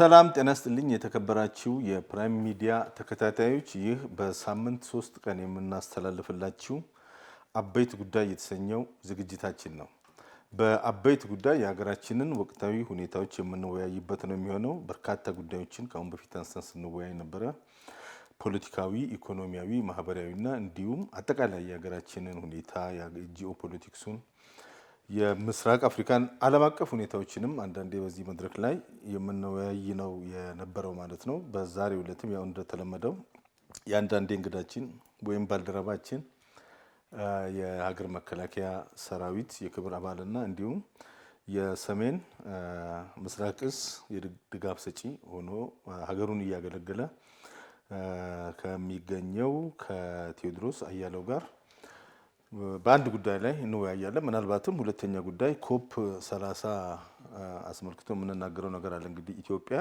ሰላም ጤና ይስጥልኝ የተከበራችሁ የፕራይም ሚዲያ ተከታታዮች፣ ይህ በሳምንት 3 ቀን የምናስተላልፍላችሁ አበይት ጉዳይ የተሰኘው ዝግጅታችን ነው። በአበይት ጉዳይ የሀገራችንን ወቅታዊ ሁኔታዎች የምንወያይበት ነው የሚሆነው። በርካታ ጉዳዮችን ከአሁን በፊት አንስተን ስንወያይ ነበረ። ፖለቲካዊ፣ ኢኮኖሚያዊ፣ ማህበራዊና እንዲሁም አጠቃላይ የሀገራችንን ሁኔታ የጂኦፖለቲክሱን የምስራቅ አፍሪካን ዓለም አቀፍ ሁኔታዎችንም አንዳንዴ በዚህ መድረክ ላይ የምንወያይ ነው የነበረው ማለት ነው። በዛሬው ዕለትም ያው እንደተለመደው የአንዳንዴ እንግዳችን ወይም ባልደረባችን የሀገር መከላከያ ሰራዊት የክብር አባልና እንዲሁም የሰሜን ምስራቅ እዝ የድጋፍ ሰጪ ሆኖ ሀገሩን እያገለገለ ከሚገኘው ከቴዎድሮስ አያሌው ጋር በአንድ ጉዳይ ላይ እንወያያለን። ምናልባትም ሁለተኛ ጉዳይ ኮፕ 30 አስመልክቶ የምንናገረው ነገር አለ። እንግዲህ ኢትዮጵያ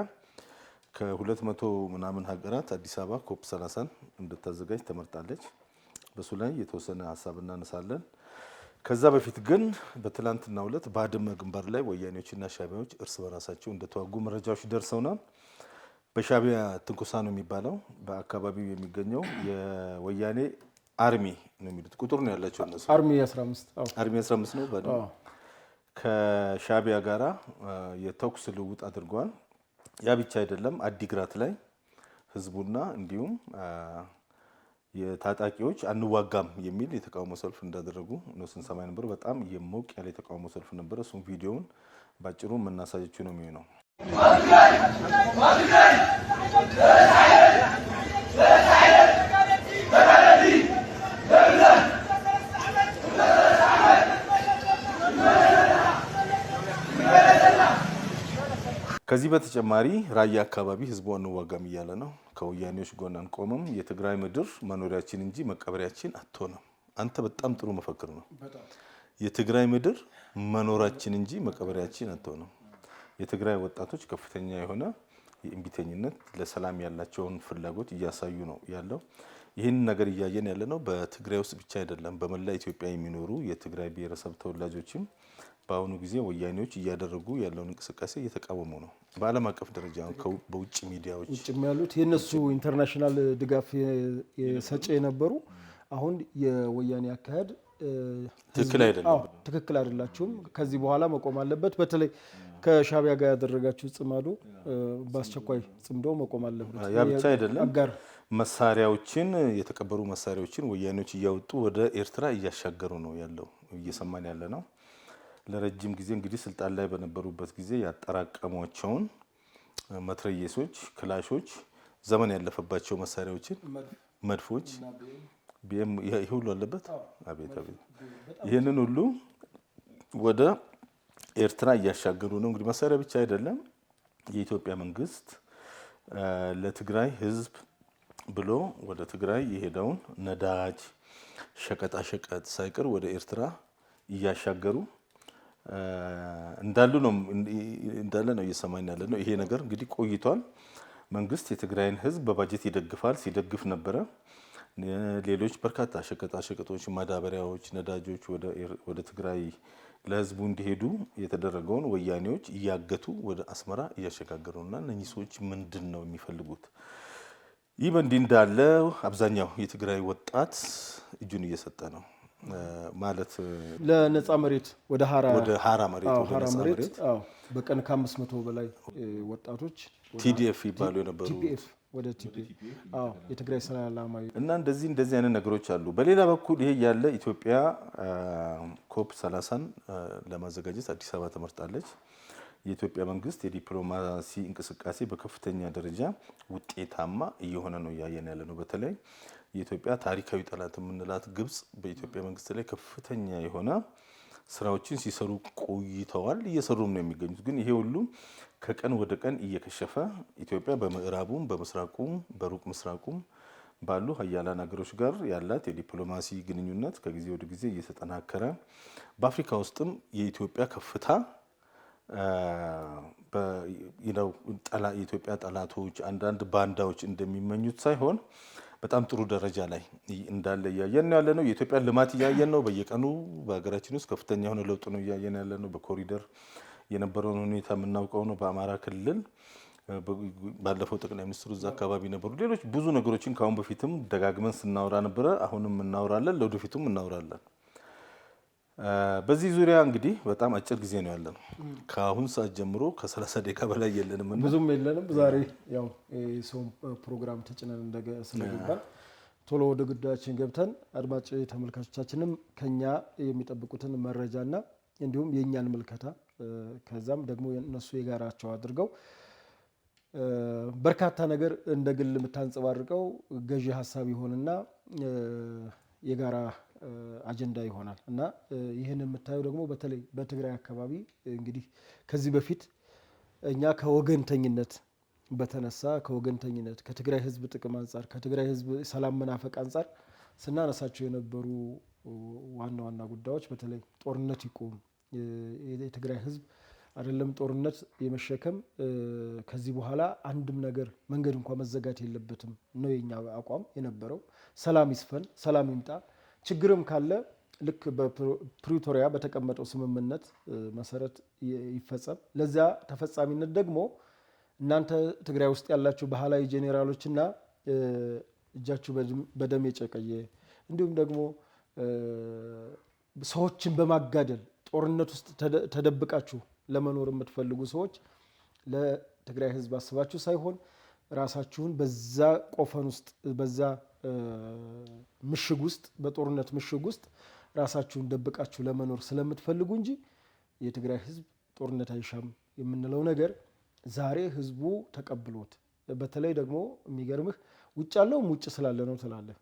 ከ200 ምናምን ሀገራት አዲስ አበባ ኮፕ 30ን እንድታዘጋጅ ተመርጣለች። በሱ ላይ የተወሰነ ሀሳብ እናነሳለን። ከዛ በፊት ግን በትላንትናው ዕለት ባድመ ግንባር ላይ ወያኔዎችና ሻዕቢያዎች እርስ በራሳቸው እንደተዋጉ መረጃዎች ደርሰውናል። በሻዕቢያ ትንኮሳ ነው የሚባለው። በአካባቢው የሚገኘው የወያኔ አርሚ ነው የሚሉት ቁጥር ነው ያላቸው እነሱ አርሚ 15 ነው። ባድመ ከሻዕቢያ ጋራ የተኩስ ልውውጥ አድርጓል። ያ ብቻ አይደለም። አዲግራት ላይ ህዝቡና እንዲሁም የታጣቂዎች አንዋጋም የሚል የተቃውሞ ሰልፍ እንዳደረጉ ነው ስንሰማ ነበር። በጣም የሞቅ ያለ የተቃውሞ ሰልፍ ነበር። እሱም ቪዲዮውን ባጭሩ የምናሳያችሁ ነው የሚሆነው። ከዚህ በተጨማሪ ራያ አካባቢ ህዝቡ አንዋጋም እያለ ነው። ከወያኔዎች ጎን አንቆምም፣ የትግራይ ምድር መኖሪያችን እንጂ መቀበሪያችን አትሆንም። አንተ በጣም ጥሩ መፈክር ነው። የትግራይ ምድር መኖራችን እንጂ መቀበሪያችን አትሆንም። የትግራይ ወጣቶች ከፍተኛ የሆነ የእምቢተኝነት ለሰላም ያላቸውን ፍላጎት እያሳዩ ነው ያለው። ይህን ነገር እያየን ያለ ነው። በትግራይ ውስጥ ብቻ አይደለም፣ በመላ ኢትዮጵያ የሚኖሩ የትግራይ ብሔረሰብ ተወላጆችም በአሁኑ ጊዜ ወያኔዎች እያደረጉ ያለውን እንቅስቃሴ እየተቃወሙ ነው። በዓለም አቀፍ ደረጃ በውጭ ሚዲያዎች ውጭም ያሉት የነሱ ኢንተርናሽናል ድጋፍ ሰጪ የነበሩ አሁን የወያኔ አካሄድ ትክክል አይደላችሁም፣ ከዚህ በኋላ መቆም አለበት፣ በተለይ ከሻዕቢያ ጋር ያደረጋችሁ ጽማዶ በአስቸኳይ ጽምዶ መቆም አለበት። ያ ብቻ አይደለም። መሳሪያዎችን የተቀበሩ መሳሪያዎችን ወያኔዎች እያወጡ ወደ ኤርትራ እያሻገሩ ነው ያለው እየሰማን ያለ ነው። ለረጅም ጊዜ እንግዲህ ስልጣን ላይ በነበሩበት ጊዜ ያጠራቀሟቸውን መትረየሶች፣ ክላሾች፣ ዘመን ያለፈባቸው መሳሪያዎችን፣ መድፎች ቢኤም ይሄ ሁሉ አለበት። አቤት አቤት! ይሄንን ሁሉ ወደ ኤርትራ እያሻገሩ ነው። እንግዲህ መሳሪያ ብቻ አይደለም። የኢትዮጵያ መንግስት ለትግራይ ህዝብ ብሎ ወደ ትግራይ የሄደውን ነዳጅ፣ ሸቀጣሸቀጥ ሳይቀር ወደ ኤርትራ እያሻገሩ እንዳለ ነው እየሰማን ያለ ነው። ይሄ ነገር እንግዲህ ቆይቷል። መንግስት የትግራይን ህዝብ በባጀት ይደግፋል፣ ሲደግፍ ነበረ። ሌሎች በርካታ ሸቀጣሸቀጦች፣ ማዳበሪያዎች፣ ነዳጆች ወደ ትግራይ ለህዝቡ እንዲሄዱ የተደረገውን ወያኔዎች እያገቱ ወደ አስመራ እያሸጋገሩና እነኚህ ሰዎች ምንድን ነው የሚፈልጉት? ይህ በእንዲህ እንዳለ አብዛኛው የትግራይ ወጣት እጁን እየሰጠ ነው ማለት ለነጻ መሬት ወደ ሀራ መሬት በቀን ከ500 በላይ ወጣቶች ቲዲኤፍ ይባሉ የነበሩ ወደ ቲፒኤፍ የትግራይ ሰላም እና እንደዚህ አይነት ነገሮች አሉ። በሌላ በኩል ይሄ ያለ ኢትዮጵያ ኮፕ 30ን ለማዘጋጀት አዲስ አበባ ተመርጣለች። የኢትዮጵያ መንግስት የዲፕሎማሲ እንቅስቃሴ በከፍተኛ ደረጃ ውጤታማ እየሆነ ነው እያየን ያለ ነው። በተለይ የኢትዮጵያ ታሪካዊ ጠላት የምንላት ግብጽ በኢትዮጵያ መንግስት ላይ ከፍተኛ የሆነ ስራዎችን ሲሰሩ ቆይተዋል፣ እየሰሩም ነው የሚገኙት። ግን ይሄ ሁሉ ከቀን ወደ ቀን እየከሸፈ ኢትዮጵያ በምዕራቡም በምስራቁም በሩቅ ምስራቁም ባሉ ሀያላን ሀገሮች ጋር ያላት የዲፕሎማሲ ግንኙነት ከጊዜ ወደ ጊዜ እየተጠናከረ በአፍሪካ ውስጥም የኢትዮጵያ ከፍታ የኢትዮጵያ ጠላቶች አንዳንድ ባንዳዎች እንደሚመኙት ሳይሆን በጣም ጥሩ ደረጃ ላይ እንዳለ እያየን ነው ያለ ነው። የኢትዮጵያ ልማት እያየን ነው። በየቀኑ በሀገራችን ውስጥ ከፍተኛ የሆነ ለውጥ ነው እያየን ያለ ነው። በኮሪደር የነበረውን ሁኔታ የምናውቀው ነው። በአማራ ክልል ባለፈው ጠቅላይ ሚኒስትሩ እዛ አካባቢ ነበሩ። ሌሎች ብዙ ነገሮችን ካሁን በፊትም ደጋግመን ስናወራ ነበረ። አሁንም እናወራለን፣ ለወደፊቱም እናወራለን። በዚህ ዙሪያ እንግዲህ በጣም አጭር ጊዜ ነው ያለን። ከአሁን ሰዓት ጀምሮ ከ30 ደቂቃ በላይ የለንም፣ ብዙም የለንም። ዛሬ ያው የሰው ፕሮግራም ተጭነን ስለገባን ቶሎ ወደ ጉዳያችን ገብተን አድማጭ ተመልካቾቻችንም ከኛ የሚጠብቁትን መረጃና እንዲሁም የእኛን ምልከታ ከዛም ደግሞ እነሱ የጋራቸው አድርገው በርካታ ነገር እንደ ግል የምታንጸባርቀው ገዢ ሀሳብ ይሆንና የጋራ አጀንዳ ይሆናል እና ይህን የምታየው ደግሞ በተለይ በትግራይ አካባቢ እንግዲህ ከዚህ በፊት እኛ ከወገንተኝነት በተነሳ ከትግራይ ሕዝብ ጥቅም አንጻር ከትግራይ ሕዝብ ሰላም መናፈቅ አንጻር ስናነሳቸው የነበሩ ዋና ዋና ጉዳዮች በተለይ ጦርነት ይቁም፣ የትግራይ ሕዝብ አይደለም ጦርነት የመሸከም ከዚህ በኋላ አንድም ነገር መንገድ እንኳን መዘጋት የለበትም ነው የኛ አቋም የነበረው። ሰላም ይስፈን፣ ሰላም ይምጣ፣ ችግርም ካለ ልክ በፕሪቶሪያ በተቀመጠው ስምምነት መሰረት ይፈጸም። ለዚያ ተፈጻሚነት ደግሞ እናንተ ትግራይ ውስጥ ያላችሁ ባህላዊ ጄኔራሎችና እጃችሁ በደም የጨቀየ እንዲሁም ደግሞ ሰዎችን በማጋደል ጦርነት ውስጥ ተደብቃችሁ ለመኖር የምትፈልጉ ሰዎች ለትግራይ ሕዝብ አስባችሁ ሳይሆን ራሳችሁን በዛ ቆፈን ውስጥ በዛ ምሽግ ውስጥ በጦርነት ምሽግ ውስጥ ራሳችሁን ደብቃችሁ ለመኖር ስለምትፈልጉ እንጂ የትግራይ ሕዝብ ጦርነት አይሻም የምንለው ነገር ዛሬ ሕዝቡ ተቀብሎት በተለይ ደግሞ የሚገርምህ ውጭ ያለውም ውጭ ስላለ ነው ትላለህ።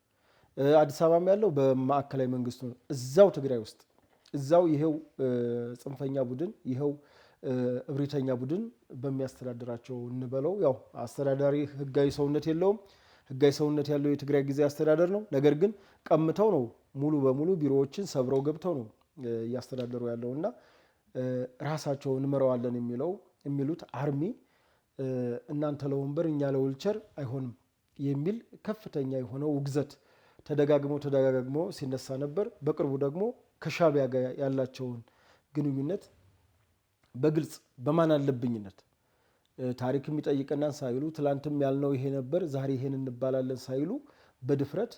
አዲስ አበባም ያለው በማዕከላዊ መንግስቱ ነው። እዛው ትግራይ ውስጥ እዛው ይሄው ጽንፈኛ ቡድን ይሄው እብሪተኛ ቡድን በሚያስተዳድራቸው እንበለው ያው አስተዳዳሪ ህጋዊ ሰውነት የለውም። ህጋዊ ሰውነት ያለው የትግራይ ጊዜ አስተዳደር ነው። ነገር ግን ቀምተው ነው ሙሉ በሙሉ ቢሮዎችን ሰብረው ገብተው ነው እያስተዳደሩ ያለውና ራሳቸው እንመራዋለን የሚሉት አርሚ እናንተ ለወንበር እኛ ለውልቸር አይሆንም የሚል ከፍተኛ የሆነው ውግዘት ተደጋግሞ ሲነሳ ነበር። በቅርቡ ደግሞ ከሻቢያ ጋር ያላቸውን ግንኙነት በግልጽ በማን አለብኝነት ታሪክ የሚጠይቀናን ሳይሉ ትላንትም ያልነው ይሄ ነበር ዛሬ ይሄን እንባላለን ሳይሉ በድፍረት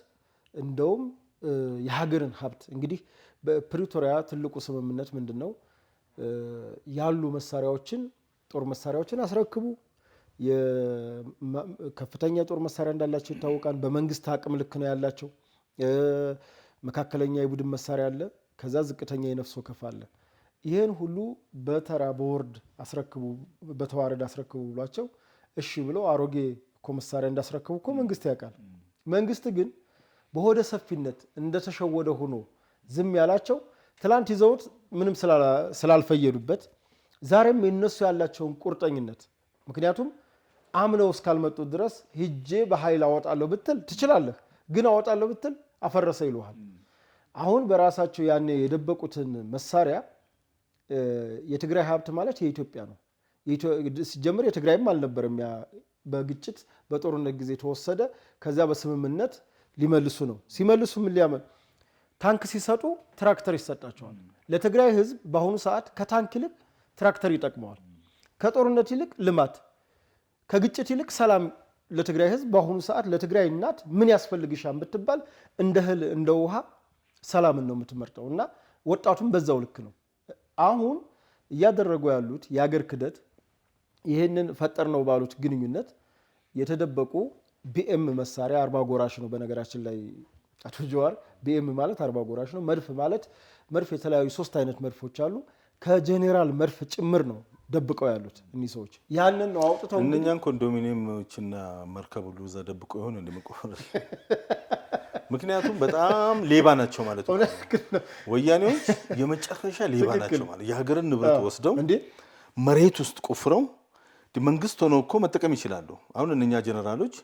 እንደውም የሀገርን ሀብት እንግዲህ በፕሪቶሪያ ትልቁ ስምምነት ምንድነው? ያሉ መሳሪያዎችን ጦር መሳሪያዎችን አስረክቡ። ከፍተኛ ጦር መሳሪያ እንዳላቸው ይታወቃል። በመንግስት አቅም ልክ ነው ያላቸው። መካከለኛ የቡድን መሳሪያ አለ፣ ከዛ ዝቅተኛ የነፍስ ወከፍ አለ። ይህን ሁሉ በተራ በወርድ አስረክቡ በተዋረድ አስረክቡ ብሏቸው እሺ ብለው አሮጌ እኮ መሳሪያ እንዳስረክቡ እኮ መንግስት ያውቃል። መንግስት ግን በሆደ ሰፊነት እንደተሸወደ ሆኖ ዝም ያላቸው ትላንት ይዘውት ምንም ስላልፈየዱበት ዛሬም የነሱ ያላቸውን ቁርጠኝነት ምክንያቱም አምነው እስካልመጡ ድረስ ሂጄ በኃይል አወጣለሁ ብትል ትችላለህ፣ ግን አወጣለሁ ብትል አፈረሰ ይሉሃል። አሁን በራሳቸው ያኔ የደበቁትን መሳሪያ የትግራይ ሀብት ማለት የኢትዮጵያ ነው። ሲጀምር የትግራይም አልነበረም። በግጭት በጦርነት ጊዜ ተወሰደ። ከዛ በስምምነት ሊመልሱ ነው። ሲመልሱ ምን ሊያመል ታንክ ሲሰጡ ትራክተር ይሰጣቸዋል። ለትግራይ ህዝብ በአሁኑ ሰዓት ከታንክ ይልቅ ትራክተር ይጠቅመዋል። ከጦርነት ይልቅ ልማት፣ ከግጭት ይልቅ ሰላም ለትግራይ ህዝብ በአሁኑ ሰዓት ለትግራይ እናት ምን ያስፈልግሻል ብትባል እንደ እህል እንደ ውሃ ሰላምን ነው የምትመርጠው። እና ወጣቱም በዛው ልክ ነው። አሁን እያደረጉ ያሉት የአገር ክደት ይህንን ፈጠር ነው ባሉት ግንኙነት የተደበቁ ቢኤም መሳሪያ 40 ጎራሽ ነው። በነገራችን ላይ አቶ ጀዋር ቢኤም ማለት 40 ጎራሽ ነው። መድፍ የተለያዩ 3 አይነት መድፎች አሉ። ከጄኔራል መድፍ ጭምር ነው ደብቀው ያሉት እኒህ ሰዎች። ያንን ነው አውጥተው እነኛን ኮንዶሚኒየሞችና መርከብ ሁሉ እዛ ደብቀው ይሆን እንደመቆፈር ምክንያቱም በጣም ሌባ ናቸው ማለት ነው። ወያኔዎች የመጨረሻ ሌባ ናቸው ማለት የሀገርን ንብረት ወስደው መሬት ውስጥ ቆፍረው መንግስት ሆነው እኮ መጠቀም ይችላሉ። አሁን እነኛ ጀነራሎች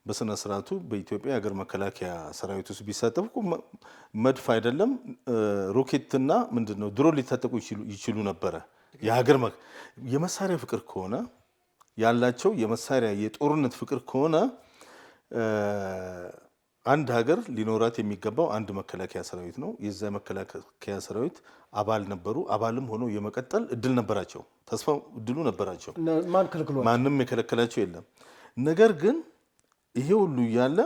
በስነ ስርዓቱ በኢትዮጵያ የሀገር መከላከያ ሰራዊት ውስጥ ቢሳተፉ መድፍ አይደለም ሮኬትና ምንድነው ድሮን ሊታጠቁ ይችሉ ነበረ። የመሳሪያ ፍቅር ከሆነ ያላቸው የመሳሪያ የጦርነት ፍቅር ከሆነ አንድ ሀገር ሊኖራት የሚገባው አንድ መከላከያ ሰራዊት ነው። የዛ መከላከያ ሰራዊት አባል ነበሩ። አባልም ሆኖ የመቀጠል እድል ነበራቸው። ተስፋው እድሉ ነበራቸው። ማንም የከለከላቸው የለም። ነገር ግን ይሄ ሁሉ እያለ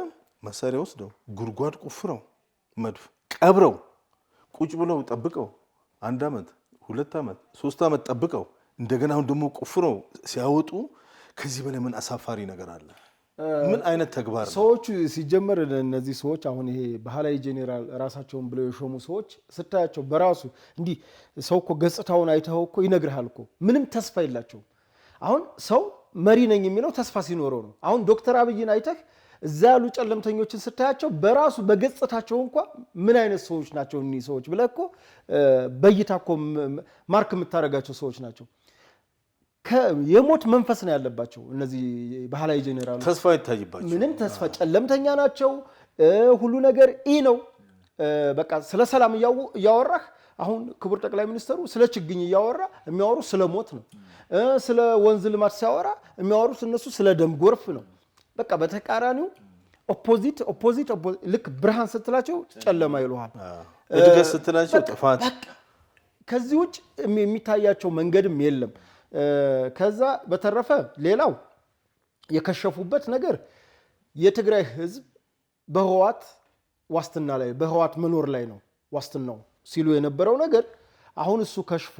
መሳሪያ ወስደው ጉድጓድ ቆፍረው መድፍ ቀብረው ቁጭ ብለው ጠብቀው 1 ዓመት 2 ዓመት 3 ዓመት ጠብቀው እንደገና አሁን ደግሞ ቆፍረው ሲያወጡ ከዚህ በላይ ምን አሳፋሪ ነገር አለ? ምን አይነት ተግባር ነው? ሰዎቹ ሲጀመር እነዚህ ሰዎች አሁን ይሄ ባህላዊ ጄኔራል ራሳቸውን ብለው የሾሙ ሰዎች ስታያቸው በራሱ እንዲህ ሰው እኮ ገጽታውን አይተው እኮ ይነግርሃል እኮ ምንም ተስፋ የላቸውም። አሁን ሰው መሪ ነኝ የሚለው ተስፋ ሲኖረው ነው። አሁን ዶክተር አብይን አይተህ እዛ ያሉ ጨለምተኞችን ስታያቸው በራሱ በገጽታቸው እንኳ ምን አይነት ሰዎች ናቸው እኒህ ሰዎች ብለህ እኮ በእይታ እኮ ማርክ የምታደርጋቸው ሰዎች ናቸው። የሞት መንፈስ ነው ያለባቸው እነዚህ ባህላዊ ጄኔራሎች። ተስፋ ይታይባቸው ምንም ተስፋ ጨለምተኛ ናቸው። ሁሉ ነገር ነው። በቃ ስለ ሰላም እያወራህ አሁን ክቡር ጠቅላይ ሚኒስትሩ ስለ ችግኝ እያወራ የሚያወሩ ስለ ሞት ነው። ስለ ወንዝ ልማት ሲያወራ የሚያወሩት እነሱ ስለ ደም ጎርፍ ነው። በቃ በተቃራኒው ኦፖዚት ልክ ብርሃን ስትላቸው ጨለማ ይሉሃል፣ እድገት ስትላቸው ጥፋት። ከዚህ ውጭ የሚታያቸው መንገድም የለም። ከዛ በተረፈ ሌላው የከሸፉበት ነገር የትግራይ ህዝብ በህዋት ዋስትና ላይ በህዋት መኖር ላይ ነው ዋስትናው ሲሉ የነበረው ነገር አሁን እሱ ከሽፎ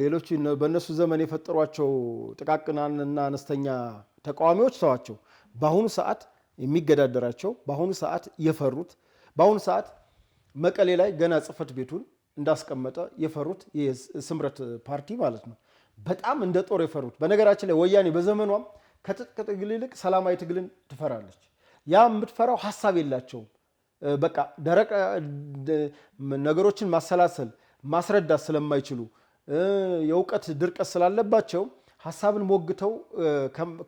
ሌሎች በእነሱ ዘመን የፈጠሯቸው ጥቃቅናና አነስተኛ ተቃዋሚዎች ተዋቸው። በአሁኑ ሰዓት የሚገዳደራቸው በአሁኑ ሰዓት የፈሩት በአሁኑ ሰዓት መቀሌ ላይ ገና ጽህፈት ቤቱን እንዳስቀመጠ የፈሩት የስምረት ፓርቲ ማለት ነው። በጣም እንደ ጦር የፈሩት። በነገራችን ላይ ወያኔ በዘመኗም ከትጥቅ ትግል ይልቅ ሰላማዊ ትግልን ትፈራለች። ያ የምትፈራው ሀሳብ የላቸውም። በቃ ደረቅ ነገሮችን ማሰላሰል ማስረዳት ስለማይችሉ የእውቀት ድርቀት ስላለባቸው ሀሳብን ሞግተው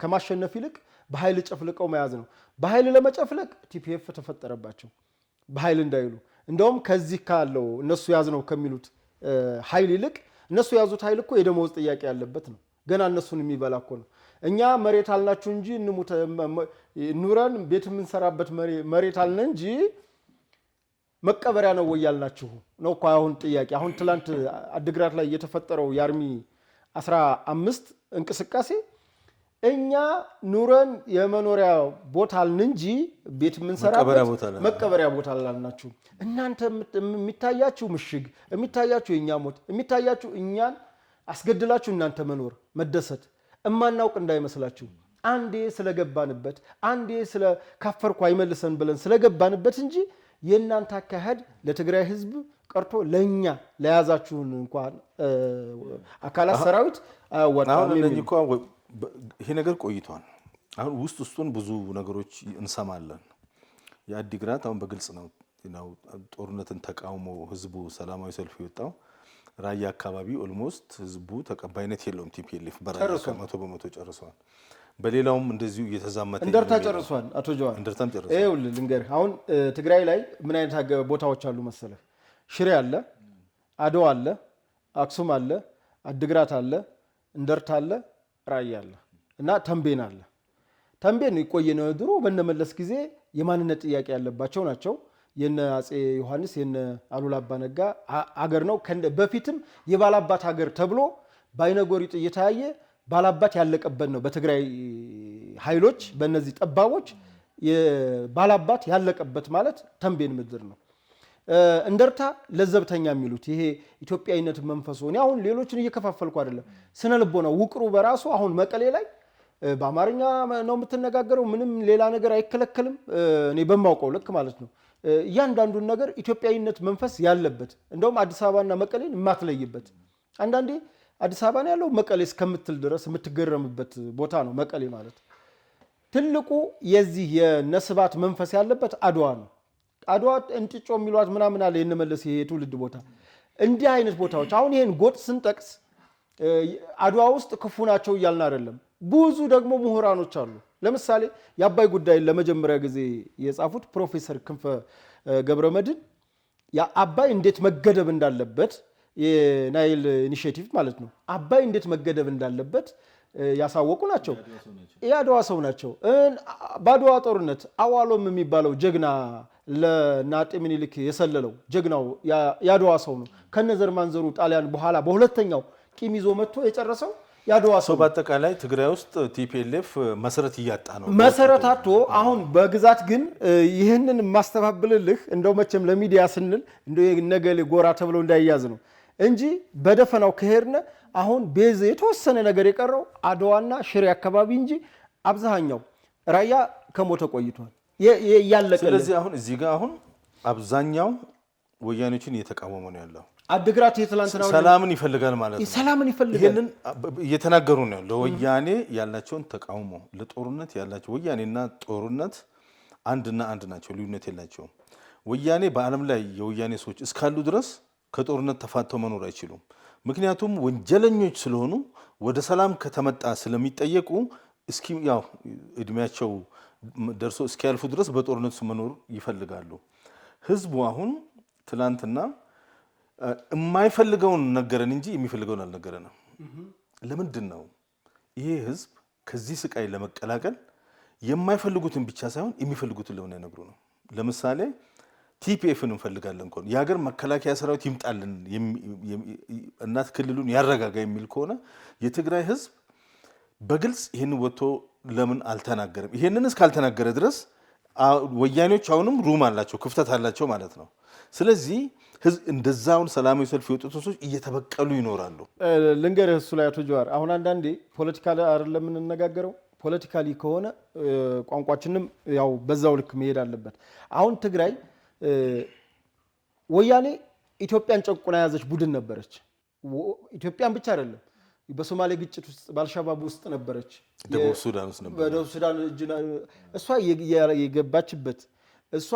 ከማሸነፍ ይልቅ በኃይል ጨፍልቀው መያዝ ነው። በኃይል ለመጨፍለቅ ቲፒኤፍ ተፈጠረባቸው በኃይል እንዳይሉ። እንደውም ከዚህ ካለው እነሱ ያዝነው ከሚሉት ኃይል ይልቅ እነሱ ያዙት ኃይል እኮ የደመወዝ ጥያቄ ያለበት ነው። ገና እነሱን የሚበላ እኮ ነው። እኛ መሬት አልናችሁ እንጂ ኑረን ቤት የምንሰራበት መሬት አልነ እንጂ መቀበሪያ ነው ወይ ያልናችሁ ነው እኮ አሁን ጥያቄ። አሁን ትላንት አድግራት ላይ የተፈጠረው የአርሚ 15 እንቅስቃሴ እኛ ኑረን የመኖሪያ ቦታ አልን እንጂ ቤት የምንሰራበት መቀበሪያ ቦታ አልናችሁ። እናንተ የሚታያችሁ ምሽግ፣ የሚታያችሁ የኛ ሞት፣ የሚታያችሁ እኛን አስገድላችሁ እናንተ መኖር መደሰት እማናውቅ እንዳይመስላችሁ። አንዴ ስለገባንበት አንዴ ስለካፈርኩ አይመልሰን ብለን ስለገባንበት እንጂ የእናንተ አካሄድ ለትግራይ ህዝብ ቀርቶ ለኛ ለያዛችሁን እንኳን አካላት ሰራዊት አያዋጣም። ይሄ ነገር ቆይቷል። አሁን ውስጡን ብዙ ነገሮች እንሰማለን። የአዲግራት አሁን በግልጽ ነው ጦርነትን ተቃውሞ ህዝቡ ሰላማዊ ሰልፍ የወጣው። ራያ አካባቢ ኦልሞስት ህዝቡ ተቀባይነት የለውም። ቲፒኤልኤፍ በራያ 100% ጨርሷል። በሌላውም እንደዚሁ እየተዛመተ እንደርታ ጨርሷል። አቶ ጀዋር እንደርታም ጨርሷል። ይኸውልህ ልንገርህ፣ አሁን ትግራይ ላይ ምን አይነት ቦታዎች አሉ መሰለህ? ሽሬ አለ፣ አድዋ አለ፣ አክሱም አለ፣ አድግራት አለ፣ እንደርታ አለ፣ ራያ አለ እና ተንቤን አለ። ተንቤን የቆየ ነው። ድሮ በነመለስ ጊዜ የማንነት ጥያቄ ያለባቸው ናቸው። የነ አጼ ዮሐንስ የነ አሉላ አባ ነጋ አገር ነው። በፊትም የባላባት ሀገር ተብሎ በአይነጎሪጥ እየተያየ ባላባት ያለቀበት ነው። በትግራይ ኃይሎች በእነዚህ ጠባቦች ባላባት ያለቀበት ማለት ተንቤን ምድር ነው። እንደርታ ለዘብተኛ የሚሉት ይሄ ኢትዮጵያዊነት መንፈሱ እኔ አሁን ሌሎችን እየከፋፈልኩ አይደለም። ስነ ልቦና ውቅሩ በራሱ አሁን መቀሌ ላይ በአማርኛ ነው የምትነጋገረው። ምንም ሌላ ነገር አይከለከልም። እኔ በማውቀው ልክ ማለት ነው። እያንዳንዱን ነገር ኢትዮጵያዊነት መንፈስ ያለበት እንደውም አዲስ አበባና መቀሌን የማትለይበት አንዳንዴ አዲስ አበባ ነው ያለው መቀሌ እስከምትል ድረስ የምትገረምበት ቦታ ነው መቀሌ ማለት። ትልቁ የዚህ የነስባት መንፈስ ያለበት አድዋ ነው። አድዋ እንጭጮ የሚሏት ምናምን አለ የነመለስ ይሄ የትውልድ ቦታ። እንዲህ አይነት ቦታዎች አሁን ይሄን ጎጥ ስንጠቅስ አድዋ ውስጥ ክፉ ናቸው እያልን አይደለም። ብዙ ደግሞ ምሁራኖች አሉ። ለምሳሌ የአባይ ጉዳይን ለመጀመሪያ ጊዜ የጻፉት ፕሮፌሰር ክንፈ ገብረመድህን የአባይ እንዴት መገደብ እንዳለበት የናይል ኢኒሼቲቭ ማለት ነው። አባይ እንዴት መገደብ እንዳለበት ያሳወቁ ናቸው። የአድዋ ሰው ናቸው። በአድዋ ጦርነት አዋሎም የሚባለው ጀግና ለአጤ ምኒልክ የሰለለው ጀግናው የአድዋ ሰው ነው። ከነዘር ማንዘሩ ጣሊያን በኋላ በሁለተኛው ቂም ይዞ መጥቶ የጨረሰው የአድዋ ሰው። በአጠቃላይ ትግራይ ውስጥ ቲፒኤልኤፍ መሰረት እያጣ ነው። መሰረት አጥቶ አሁን በግዛት ግን ይህንን ማስተባብልልህ እንደው መቼም ለሚዲያ ስንል እንደው ነገሌ ጎራ ተብሎ እንዳይያዝ ነው እንጂ በደፈናው ከሄድነ አሁን ቤዝ የተወሰነ ነገር የቀረው አድዋና ሽሬ አካባቢ እንጂ አብዛኛው ራያ ከሞተ ቆይቷል ያለቀ። ስለዚህ አሁን እዚህ ጋር አሁን አብዛኛው ወያኔዎችን እየተቃወሙ ነው ያለው። አድግራት የትላንትና ሰላምን ይፈልጋል ማለት ነው። ሰላምን ይፈልጋል። ይሄንን እየተናገሩ ነው። ለወያኔ ያላቸውን ተቃውሞ ለጦርነት ያላቸው ወያኔና ጦርነት አንድና አንድ ናቸው፣ ልዩነት የላቸውም። ወያኔ በዓለም ላይ የወያኔ ሰዎች እስካሉ ድረስ ከጦርነት ተፋተው መኖር አይችሉም። ምክንያቱም ወንጀለኞች ስለሆኑ ወደ ሰላም ከተመጣ ስለሚጠየቁ እስኪ ያው እድሜያቸው ደርሶ እስኪያልፉ ድረስ በጦርነት መኖር ይፈልጋሉ። ህዝቡ አሁን ትላንትና የማይፈልገውን ነገረን እንጂ የሚፈልገውን አልነገረንም። ለምንድን ነው ይሄ ህዝብ ከዚህ ስቃይ ለመቀላቀል የማይፈልጉትን ብቻ ሳይሆን የሚፈልጉትን ለምን አይነግሩ ነው? ለምሳሌ ቲፒኤፍን እንፈልጋለን ከሆነ የሀገር መከላከያ ሰራዊት ይምጣልን እናት ክልሉን ያረጋጋ የሚል ከሆነ የትግራይ ህዝብ በግልጽ ይህን ወጥቶ ለምን አልተናገረም? ይሄንን እስካልተናገረ ድረስ ወያኔዎች አሁንም ሩም አላቸው፣ ክፍተት አላቸው ማለት ነው። ስለዚህ እንደዛውን ሰላማዊ ሰልፍ የወጡት ሰዎች እየተበቀሉ ይኖራሉ። ልንገርህ እሱ ላይ አቶ ጀዋር አሁን አንዳንዴ ፖለቲካሊ አይደለም የምንነጋገረው። ፖለቲካሊ ከሆነ ቋንቋችንም ያው በዛው ልክ መሄድ አለበት። አሁን ትግራይ ወያኔ ኢትዮጵያን ጨቁና የያዘች ቡድን ነበረች። ኢትዮጵያን ብቻ አይደለም፣ በሶማሌ ግጭት ውስጥ በአልሻባብ ውስጥ ነበረች፣ ደቡብ ሱዳን ውስጥ ነበረች። በደቡብ ሱዳን እሷ የገባችበት እሷ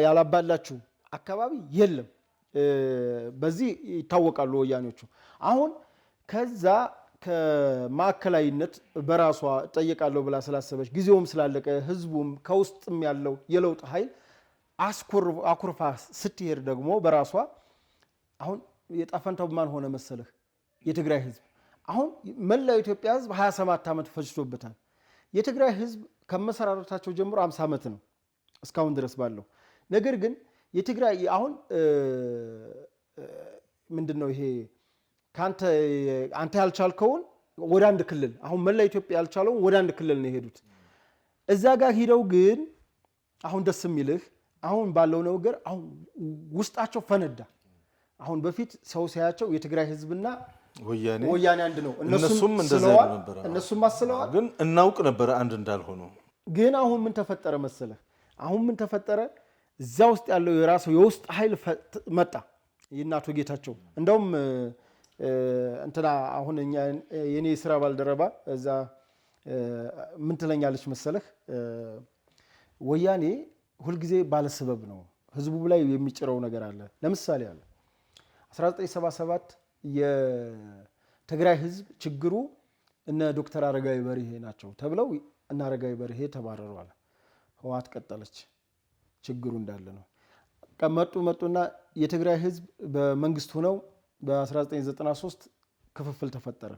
ያላባላችሁ አካባቢ የለም። በዚህ ይታወቃሉ ወያኔዎቹ። አሁን ከዛ ከማዕከላዊነት በራሷ እጠየቃለሁ ብላ ስላሰበች ጊዜውም ስላለቀ ህዝቡም ከውስጥም ያለው የለውጥ ኃይል አኩርፋ ስትሄድ ደግሞ በራሷ አሁን የጣፈንታው ማን ሆነ መሰለህ? የትግራይ ህዝብ አሁን መላው ኢትዮጵያ ህዝብ 27 ዓመት ፈጅቶበታል። የትግራይ ህዝብ ከመሰራረታቸው ጀምሮ 50 ዓመት ነው እስካሁን ድረስ ባለው። ነገር ግን የትግራይ አሁን ምንድነው ይሄ አንተ ያልቻልከውን ወደ አንድ ክልል አሁን መላው ኢትዮጵያ ያልቻለውን ወደ አንድ ክልል ነው የሄዱት። እዛ ጋር ሂደው ግን አሁን ደስ የሚልህ አሁን ባለው ነገር አሁን ውስጣቸው ፈነዳ። አሁን በፊት ሰው ሲያያቸው የትግራይ ህዝብና ወያኔ አንድ ነው። እነሱም እንደዛ ነበር። እነሱም አስለዋል፣ ግን እናውቅ ነበር አንድ እንዳልሆኑ። ግን አሁን ምን ተፈጠረ መሰለህ? አሁን ምን ተፈጠረ? እዛ ውስጥ ያለው የራሱ የውስጥ ኃይል መጣ። የእናቶ ጌታቸው እንደውም እንትና አሁን የኔ ስራ ባልደረባ እዛ ምን ትለኛለች መሰለህ? ወያኔ ሁልጊዜ ባለሰበብ ነው ህዝቡ ላይ የሚጭረው ነገር አለ። ለምሳሌ አለ 1977 የትግራይ ህዝብ ችግሩ እነ ዶክተር አረጋዊ በርሄ ናቸው ተብለው እነ አረጋዊ በርሄ ተባረሩ አለ። ህወሓት ቀጠለች፣ ችግሩ እንዳለ ነው። መጡና የትግራይ ህዝብ በመንግስት ሆነው በ1993 ክፍፍል ተፈጠረ።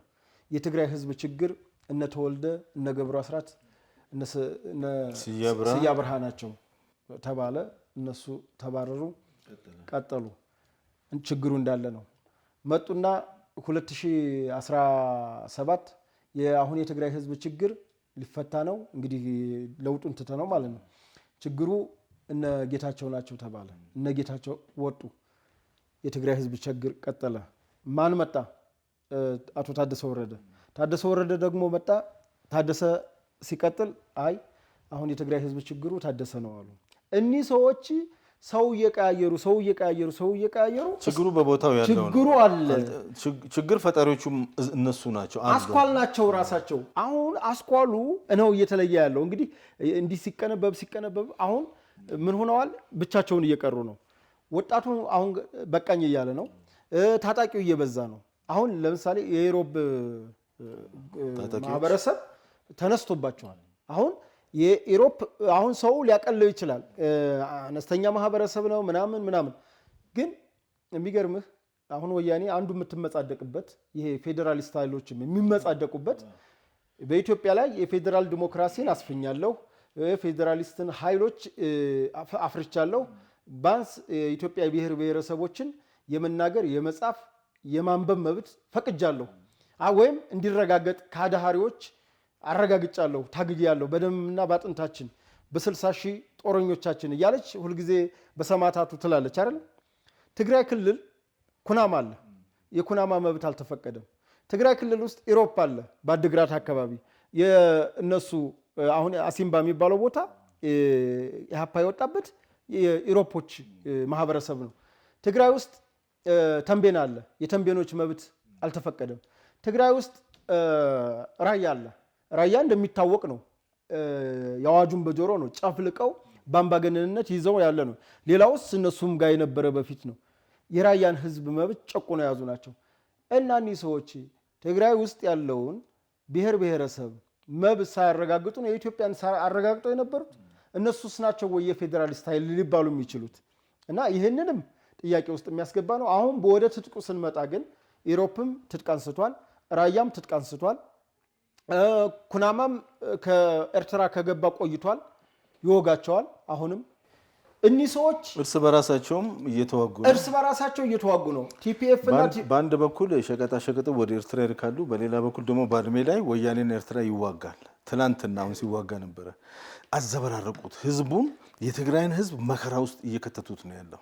የትግራይ ህዝብ ችግር እነ ተወልደ እነ ገብሩ አስራት እነ ስያ ብርሃ ናቸው ተባለ። እነሱ ተባረሩ፣ ቀጠሉ፣ ችግሩ እንዳለ ነው። መጡና 2017 አሁን የትግራይ ህዝብ ችግር ሊፈታ ነው እንግዲህ ለውጡን ትተ ነው ማለት ነው። ችግሩ እነ ጌታቸው ናቸው ተባለ። እነ ጌታቸው ወጡ፣ የትግራይ ህዝብ ችግር ቀጠለ። ማን መጣ? አቶ ታደሰ ወረደ። ታደሰ ወረደ ደግሞ መጣ። ታደሰ ሲቀጥል አይ አሁን የትግራይ ህዝብ ችግሩ ታደሰ ነው አሉ። እኒህ ሰዎች ሰው እየቀያየሩ ችግሩ በቦታው ያለው ችግሩ አለ። ችግር ፈጣሪዎቹም እነሱ ናቸው፣ አስኳል ናቸው ራሳቸው። አሁን አስኳሉ ነው እየተለየ ያለው። እንግዲህ እንዲህ ሲቀነበብ አሁን ምን ሆነዋል? ብቻቸውን እየቀሩ ነው። ወጣቱ አሁን በቃኝ እያለ ነው። ታጣቂው እየበዛ ነው። አሁን ለምሳሌ የኢሮብ ማህበረሰብ ተነስቶባቸዋል። አሁን የኢሮፕ አሁን ሰው ሊያቀለው ይችላል። አነስተኛ ማህበረሰብ ነው ምናምን። ግን የሚገርምህ አሁን ወያኔ አንዱ የምትመጻደቅበት ይሄ ፌዴራሊስት ኃይሎችም የሚመጻደቁበት በኢትዮጵያ ላይ የፌዴራል ዲሞክራሲን አስፍኛለሁ፣ የፌዴራሊስትን ኃይሎች አፍርቻለሁ፣ ባንስ የኢትዮጵያ ብሔር ብሔረሰቦችን የመናገር የመጻፍ የማንበብ መብት ፈቅጃለሁ ወይም እንዲረጋገጥ ከአድሃሪዎች አረጋግጫለሁ፣ ታግያለሁ በደምና ባጥንታችን በ60 ሺህ ጦረኞቻችን እያለች ሁልጊዜ በሰማዕታቱ ትላለች አይደል? ትግራይ ክልል ኩናማ አለ፣ የኩናማ መብት አልተፈቀደም። ትግራይ ክልል ውስጥ ኢሮፕ አለ፣ በአድግራት አካባቢ የእነሱ አሁን አሲምባ የሚባለው ቦታ ኢህአፓ የወጣበት የኢሮፖች ማህበረሰብ ነው። ትግራይ ውስጥ ተንቤን አለ፣ የተንቤኖች መብት አልተፈቀደም። ትግራይ ውስጥ ራያ አለ። ራያ እንደሚታወቅ ነው፣ የአዋጁን በጆሮ ነው ጨፍልቀው በአምባገነንነት ይዘው ያለ ነው። ሌላውስ እነሱም ጋር የነበረ በፊት ነው። የራያን ህዝብ መብት ጨቁኖ የያዙ ናቸው። እና እኒህ ሰዎች ትግራይ ውስጥ ያለውን ብሔር ብሔረሰብ መብት ሳያረጋግጡ ነው የኢትዮጵያን አረጋግጠው የነበሩት። እነሱስ ናቸው ወይ የፌዴራሊስት ኃይል ሊባሉ የሚችሉት? እና ይህንንም ጥያቄ ውስጥ የሚያስገባ ነው። አሁን ወደ ትጥቁ ስንመጣ ግን ኢሮፕም ትጥቅ አንስቷል፣ ራያም ትጥቅ አንስቷል። ኩናማም ከኤርትራ ከገባ ቆይቷል፣ ይወጋቸዋል። አሁንም እኒህ ሰዎች እርስ በራሳቸውም እየተዋጉ ነው። ቲፒኤፍ እና በአንድ በኩል ሸቀጣ ሸቀጥ ወደ ኤርትራ ይልካሉ፣ በሌላ በኩል ደግሞ ባድሜ ላይ ወያኔና ኤርትራ ይዋጋል። ትናንትና አሁን ሲዋጋ ነበረ። አዘበራረቁት። ህዝቡን የትግራይን ህዝብ መከራ ውስጥ እየከተቱት ነው ያለው።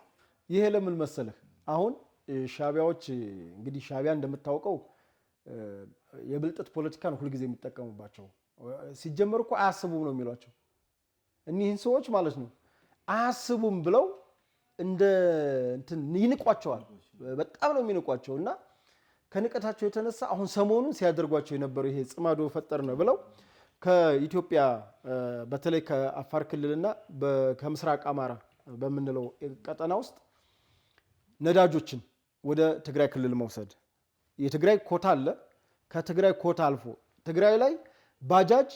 ይሄ ለምን መሰለህ? አሁን ሻቢያዎች እንግዲህ ሻቢያ እንደምታውቀው የብልጥት ፖለቲካን ሁልጊዜ የሚጠቀሙባቸው ሲጀመር እኮ አያስቡም ነው የሚሏቸው እኒህን ሰዎች ማለት ነው። አያስቡም ብለው እንደ እንትን ይንቋቸዋል። በጣም ነው የሚንቋቸው። እና ከንቀታቸው የተነሳ አሁን ሰሞኑን ሲያደርጓቸው የነበረው ይሄ ጽማዶ ፈጠር ነው ብለው ከኢትዮጵያ በተለይ ከአፋር ክልልና ከምስራቅ አማራ በምንለው ቀጠና ውስጥ ነዳጆችን ወደ ትግራይ ክልል መውሰድ። የትግራይ ኮታ አለ። ከትግራይ ኮታ አልፎ ትግራይ ላይ ባጃጅ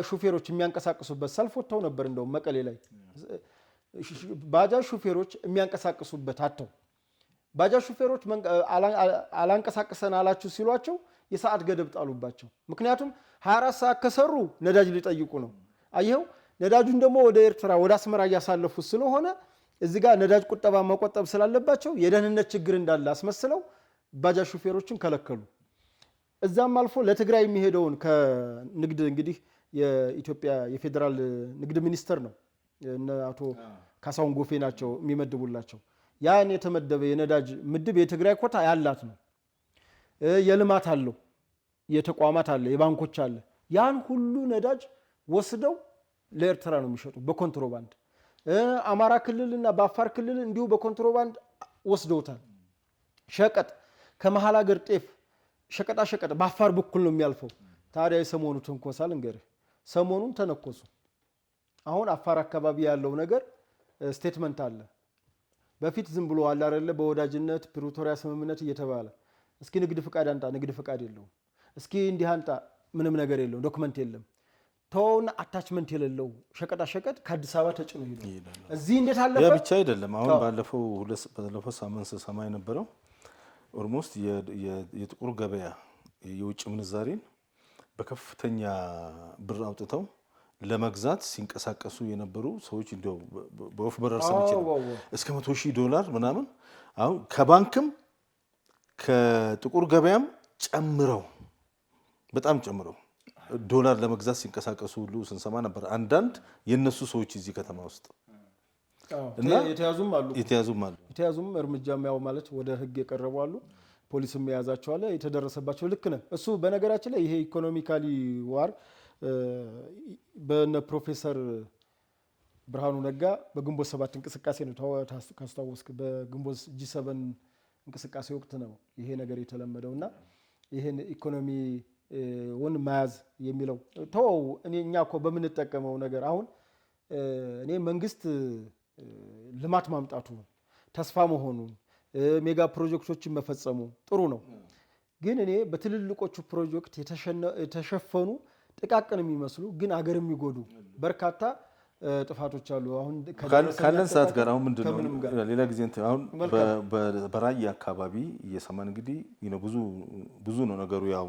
ሹፌሮች የሚያንቀሳቅሱበት ሰልፍ ወጥተው ነበር። እንደውም መቀሌ ላይ ባጃጅ ሹፌሮች የሚያንቀሳቅሱበት አጥተው ባጃጅ ሹፌሮች አላንቀሳቅሰን አላችሁ ሲሏቸው የሰዓት ገደብ ጣሉባቸው። ምክንያቱም 24 ሰዓት ከሰሩ ነዳጅ ሊጠይቁ ነው። አየኸው፣ ነዳጁን ደግሞ ወደ ኤርትራ ወደ አስመራ እያሳለፉት ስለሆነ እዚህ ጋር ነዳጅ ቁጠባ መቆጠብ ስላለባቸው የደህንነት ችግር እንዳለ አስመስለው ባጃጅ ሹፌሮችን ከለከሉ። እዛም አልፎ ለትግራይ የሚሄደውን ከንግድ እንግዲህ የኢትዮጵያ የፌዴራል ንግድ ሚኒስቴር ነው እነ አቶ ካሳሁን ጎፌ ናቸው የሚመድቡላቸው። ያን የተመደበ የነዳጅ ምድብ የትግራይ ኮታ ያላት ነው። የልማት አለው፣ የተቋማት አለ፣ የባንኮች አለ። ያን ሁሉ ነዳጅ ወስደው ለኤርትራ ነው የሚሸጡ በኮንትሮባንድ። አማራ ክልልና በአፋር ክልል እንዲሁ በኮንትሮባንድ ወስደውታል። ሸቀጥ ከመሀል ሀገር ጤፍ ሸቀጣ ሸቀጥ በአፋር በኩል ነው የሚያልፈው። ታዲያ የሰሞኑ ትንኮሳ ልንገርህ፣ ሰሞኑን ተነኮሱ። አሁን አፋር አካባቢ ያለው ነገር ስቴትመንት አለ። በፊት ዝም ብሎ አለ አይደለ፣ በወዳጅነት ፕሪቶሪያ ስምምነት እየተባለ እስኪ ንግድ ፍቃድ አንጣ፣ ንግድ ፍቃድ የለውም። እስኪ እንዲህ አንጣ፣ ምንም ነገር የለውም፣ ዶክመንት የለም። ተውና አታችመንት የሌለው ሸቀጣ ሸቀጥ ከአዲስ አበባ ተጭኖ ይሄዳል። እዚህ እንዴት አለፈ? ያ ብቻ አይደለም። አሁን ባለፈው ሳምንት ስሰማ የነበረው ኦልሞስት የጥቁር ገበያ የውጭ ምንዛሬን በከፍተኛ ብር አውጥተው ለመግዛት ሲንቀሳቀሱ የነበሩ ሰዎች እንደው በወፍ በረር ሰምቼ ነው እስከ $100,000 ምናምን አሁን ከባንክም ከጥቁር ገበያም ጨምረው በጣም ጨምረው ዶላር ለመግዛት ሲንቀሳቀሱ ሁሉ ስንሰማ ነበር። አንዳንድ የነሱ ሰዎች እዚህ ከተማ ውስጥ እና የተያዙም እርምጃም ያው ማለት ወደ ህግ የቀረቡ አሉ። ፖሊስም የያዛቸው አለ፣ የተደረሰባቸው። ልክ ነህ። እሱ በነገራችን ላይ ይሄ ኢኮኖሚካሊ ዋር በነ ፕሮፌሰር ብርሃኑ ነጋ በግንቦት 7 እንቅስቃሴ ነው ካስታወስክ፣ በግንቦት G7 እንቅስቃሴ ወቅት ነው ይሄ ነገር የተለመደው። እና ይሄን ኢኮኖሚውን መያዝ የሚለው ተወው። እኛ እኮ በምንጠቀመው ነገር አሁን እኔ መንግስት ልማት ማምጣቱ ተስፋ መሆኑ ሜጋ ፕሮጀክቶችን መፈጸሙ ጥሩ ነው። ግን እኔ በትልልቆቹ ፕሮጀክት የተሸፈኑ ጥቃቅን የሚመስሉ ግን አገር የሚጎዱ በርካታ ጥፋቶች አሉ። አሁን ካለን ሰዓት ጋር አሁን ምንድነው ሌላ ጊዜ አሁን በራያ አካባቢ እየሰማን እንግዲህ ብዙ ነው ነገሩ። ያው